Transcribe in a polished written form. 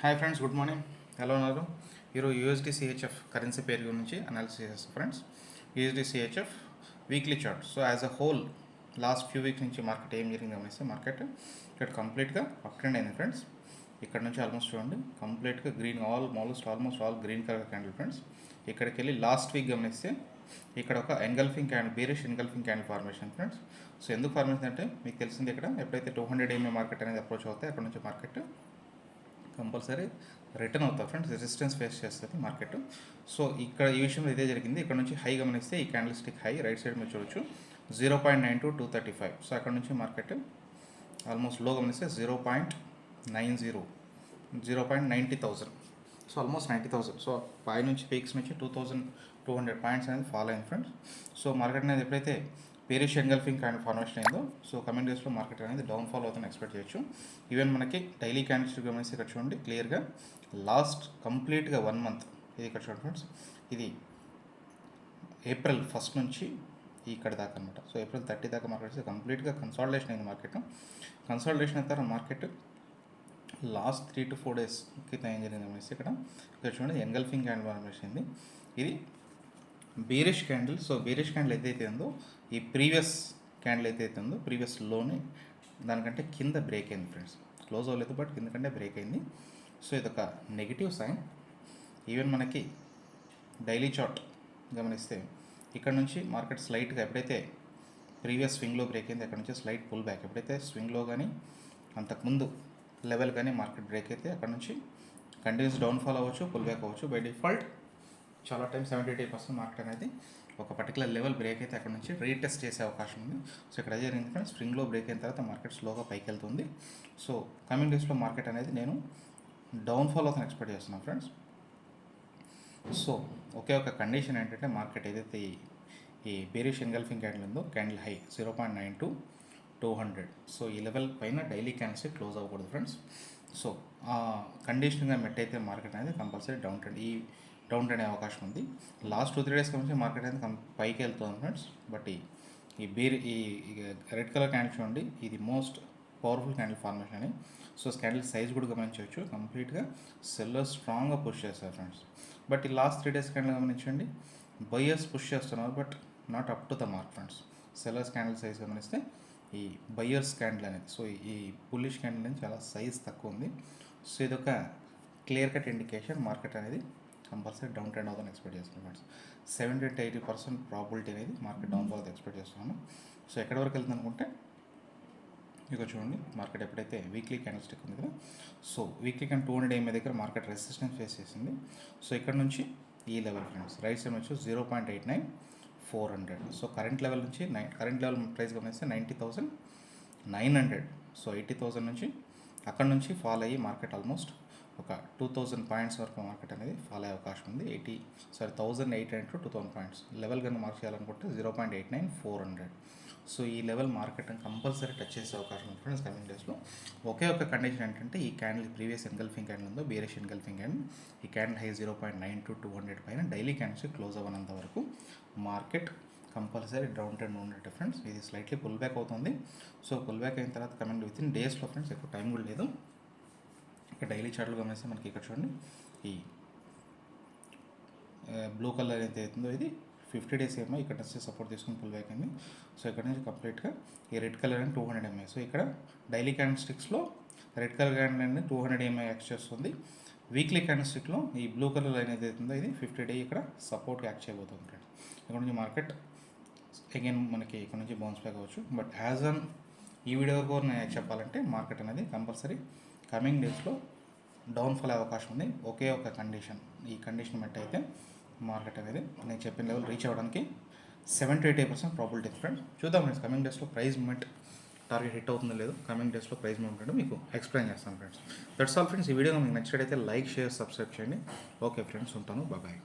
Hi friends, good morning. ఎలా ఉన్నారు? ఈరోజు యూఎస్డిసిహెచ్ఎఫ్ కరెన్సీ పేరు గురించి అనాలిసిస్ చేస్తాం friends. USDCHF weekly chart. So as a whole last few weeks నుంచి మార్కెట్ ఏం జరిగింది గమనిస్తే మార్కెట్ ఇక్కడ కంప్లీట్గా అప్ ట్రెండ్ అయింది ఫ్రెండ్స్. ఇక్కడ నుంచి ఆల్మోస్ట్ చూడండి కంప్లీట్గా green almost all green colour candle friends. ఇక్కడికి వెళ్ళి లాస్ట్ వీక్ గమనిస్తే ఇక్కడ ఒక engulfing candle, bearish engulfing candle formation friends. So ఎందుకు ఫార్మేషన్ అంటే మీకు తెలిసింది, ఇక్కడ ఎప్పుడైతే 200 EMA మార్కెట్ అనేది అప్రోచ్ అవుతాయి అక్కడ నుంచి మార్కెట్ కంపల్సరీ రిటర్న్ అవుతుంది ఫ్రెండ్స్, రెసిస్టెన్స్ ఫేస్ చేస్తుంది మార్కెట్. సో ఇక్కడ ఈ విషయంలో ఇదే జరిగింది. ఇక్కడ నుంచి హై గమనిస్తే ఈ candle stick high right side మీరు చూడొచ్చు 0.92 సో అక్కడ నుంచి మార్కెట్ ఆల్మోస్ట్ లో గమనిస్తే 0.90 సో ఆల్మోస్ట్ 90,000. సో పై నుంచి పీక్స్ నుంచి 2,200 పాయింట్స్ అనేది ఫాలో అయింది ఫ్రెండ్స్. సో మార్కెట్ అనేది ఎప్పుడైతే బేరిష్ ఎంగల్ఫింగ్ క్యాండిల్ ఫార్మేషన్ అయిందో సో కమింగ్ డేస్లో మార్కెట్ అనేది డౌన్ఫాల్ అవుతుందని ఎక్స్పెక్ట్ చేయొచ్చు. ఈవెన్ మనకి డైలీ క్యాండిల్స్ గమనిస్తే ఇక్కడ చూడండి క్లియర్గా లాస్ట్ కంప్లీట్గా 1 మంత్ ఇది ఇక్కడ చూడండి ఫ్రెండ్స్. ఇది ఏప్రిల్ 1 నుంచి ఇక్కడ దాకా అనమాట. సో ఏప్రిల్ 30 దాకా మార్కెట్ కంప్లీట్గా కన్సాలిడేషన్ అయింది. కన్సాలిడేషన్ అయిన తర్వాత మార్కెట్ లాస్ట్ 3 to 4 days క్రితం ఏం జరిగింది గమనిస్తే ఇక్కడ చూడండి ఎంగల్ఫింగ్ క్యాండిల్ ఫార్మేషన్ అయింది. ఇది bearish candle. So bearish candle ఏదైతే ఉందో ఈ ప్రీవియస్ క్యాండిల్ ఏదైతే ఉందో ప్రీవియస్ లోనే దానికంటే కింద బ్రేక్ అయింది ఫ్రెండ్స్. క్లోజ్ అవ్వలేదు బట్ కింద కంటే బ్రేక్ అయింది. సో ఇదొక నెగిటివ్ సైన్. ఈవెన్ మనకి డైలీ చార్ట్ గమనిస్తే ఇక్కడ నుంచి మార్కెట్ స్లైట్గా ఎప్పుడైతే ప్రీవియస్ స్వింగ్లో బ్రేక్ అయింది అక్కడ నుంచి స్లైట్ పుల్ బ్యాక్. ఎప్పుడైతే స్వింగ్లో కానీ అంతకుముందు లెవెల్ కానీ మార్కెట్ బ్రేక్ అయితే అక్కడ నుంచి కంటిన్యూస్ డౌన్ఫాల్ అవ్వచ్చు, పుల్ బ్యాక్ అవ్వచ్చు. బై డిఫాల్ట్ చాలా టైం 70-80% మార్కెట్ అనేది ఒక పర్టికులర్ లెవెల్ బ్రేక్ అయితే అక్కడ నుంచి రీటెస్ట్ చేసే అవకాశం ఉంది. సో ఇక్కడ జరిగింది ఫ్రెండ్స్, స్ప్రింగ్లో బ్రేక్ అయిన తర్వాత మార్కెట్ స్లోగా పైకి వెళ్తుంది. సో కమింగ్ డేస్లో మార్కెట్ అనేది నేను డౌన్ఫాల్ అవుతాను ఎక్స్పెక్ట్ చేస్తున్నాను ఫ్రెండ్స్. సో ఒకే ఒక కండిషన్ ఏంటంటే మార్కెట్ ఏదైతే ఈ బేరిష్ ఎంగల్ఫింగ్ క్యాండిల్ ఉందో క్యాండిల్ హై 0.92 సో ఈ లెవెల్ పైన డైలీ క్యాండిల్స్ క్లోజ్ అవ్వకూడదు ఫ్రెండ్స్. సో ఆ కండిషన్గా మెట్ అయితే మార్కెట్ అనేది కంపల్సరీ డౌన్ ట్రెండ్ అనే అవకాశం ఉంది. లాస్ట్ 2-3 days నుంచి మార్కెట్ అనేది పైకి వెళ్తుంది ఫ్రెండ్స్. బట్ ఈ రెడ్ కలర్ క్యాండిల్ చూడండి, ఇది మోస్ట్ పవర్ఫుల్ క్యాండిల్ ఫార్మేషన్ అని. సో క్యాండిల్ సైజ్ కూడా గమనించవచ్చు, కంప్లీట్గా సెల్లర్స్ స్ట్రాంగ్గా పుష్ చేస్తారు ఫ్రెండ్స్. బట్ ఈ లాస్ట్ 3 days క్యాండిల్ గమనించండి, బయర్స్ పుష్ చేస్తున్నారు but not up to the mark friends. Sellers candle size గమనిస్తే ఈ బయర్స్ క్యాండిల్ అనేది, సో ఈ బుల్లిష్ క్యాండిల్ అనేది చాలా సైజ్ తక్కువ ఉంది. సో ఇదొక క్లియర్ కట్ ఇండికేషన్ మార్కెట్ అనేది కంపల్సరీ డౌన్ ట్రెండ్ అవుతుందని ఎక్స్పెక్ట్ చేస్తున్నాను ఫ్రెండ్స్. 70-80% ప్రాబిలిటీ అనేది మార్కెట్ డౌన్ఫాల్ అయితే ఎక్స్పెక్ట్ చేస్తున్నాను. సో ఎక్కడి వరకు వెళ్తుంది అనుకుంటే ఇక చూడండి, మార్కెట్ ఎప్పుడైతే వీక్లీ క్యాండిల్ స్టిక్ ఉంది కదా, సో వీక్లీ క్యాండిల్ 200 EMA దగ్గర మార్కెట్ రెసిస్టెన్స్ ఫేస్ చేసింది. సో ఇక్కడ నుంచి ఈ లెవెల్ ఫ్రెండ్స్ రైట్ సైడ్ వచ్చి 0.89400. సో కరెంట్ లెవెల్ నుంచి కరెంట్ లెవెల్ ప్రైస్ గమనిస్తే 90,900. సో 80,000 నుంచి అక్కడ నుంచి ఫాల్ అయ్యి మార్కెట్ ఆల్మోస్ట్ ఒక 2,000 పాయింట్స్ వరకు మార్కెట్ అనేది ఫాలో అయ్యే అవకాశం ఉంది. 1,800 to 2,000 పాయింట్స్ లెవెల్ కన్నా మార్క్ చేయాలనుకుంటే 0.89400. సో ఈ లెవెల్ మార్కెట్ కంపల్సరీ టచ్ చేసే అవకాశం ఉంది ఫ్రెండ్స్ కమింగ్ డేస్లో. ఒకే ఒక కండిషన్ ఏంటంటే ఈ క్యాండిల్ ప్రీవియస్ ఎంగల్ఫింగ్ క్యాండిల్ ఉందో బేరిష్ ఎంగల్ఫింగ్ క్యాండిల్, ఈ క్యాండిల్ హై 0.92 పైన డైలీ క్యాండిల్స్ క్లోజ్ అవ్వనంత వరకు మార్కెట్ కంపల్సరీ డౌన్ ట్రెండ్ ఉన్నట్టు ఫ్రెండ్స్. ఇది స్లైట్లీ పుల్ బ్యాక్ అవుతుంది. సో పుల్ బ్యాక్ అయిన తర్వాత కమింగ్ విత్ ఇన్ డేస్లో ఫ్రెండ్స్, ఎక్కువ టైం కూడా లేదు. ఇక్కడ డైలీ చార్ట్లు గమనిస్తే మనకి ఇక్కడ చూడండి ఈ బ్లూ కలర్ అయితే అవుతుందో ఇది 50 days ఏమో ఇక్కడ నుంచి సపోర్ట్ తీసుకుని పుల్ బ్యాక్ అయింది. సో ఇక్కడ నుంచి కంప్లీట్గా ఈ రెడ్ కలర్ అని 200 EMA. సో ఇక్కడ డైలీ క్యాండిల్ స్టిక్స్లో రెడ్ కలర్ క్యాండిల్ అనేది 200 EMA యాక్ట్ చేస్తుంది. వీక్లీ క్యాండిల్ స్టిక్లో ఈ బ్లూ కలర్ లైన్ ఏదైతే ఉందో ఇది 50 day ఇక్కడ సపోర్ట్గా యాక్ట్ చేయబోతుంది ఫ్రెండ్స్. ఇక్కడ నుంచి మార్కెట్ అగైన్ మనకి ఇక్కడ నుంచి బౌన్స్ బ్యాక్ అవ్వచ్చు. బట్ యాజ్ అన్ ఈ వీడియో వరకు నేను చెప్పాలంటే మార్కెట్ అనేది కంపల్సరీ కమింగ్ డేస్లో డౌన్ఫాల్ అయ్యే అవకాశం ఉంది. ఒకే ఒక కండిషన్, ఈ కండిషన్ మెట్ అయితే మార్కెట్ అనేది నేను చెప్పిన లెవెల్ రీచ్ అవ్వడానికి 70-80% ప్రాబిలిటీ ఫ్రెండ్స్. చూద్దాం ఫ్రెండ్స్ కమింగ్ డేస్లో ప్రైస్ మూమెంట్ టార్గెట్ హిట్ అవుతుందో లేదో కమింగ్ డేస్లో ప్రైస్ మూమెంట్ మీకు ఎక్స్ప్లెయిన్ చేస్తాను ఫ్రెండ్స్. That's all friends. ఈ వీడియో మీకు నచ్చినట్టయితే లైక్, షేర్, సబ్స్క్రైబ్ చేయండి. ఓకే ఫ్రెండ్స్, ఉంటాను. బాయ్.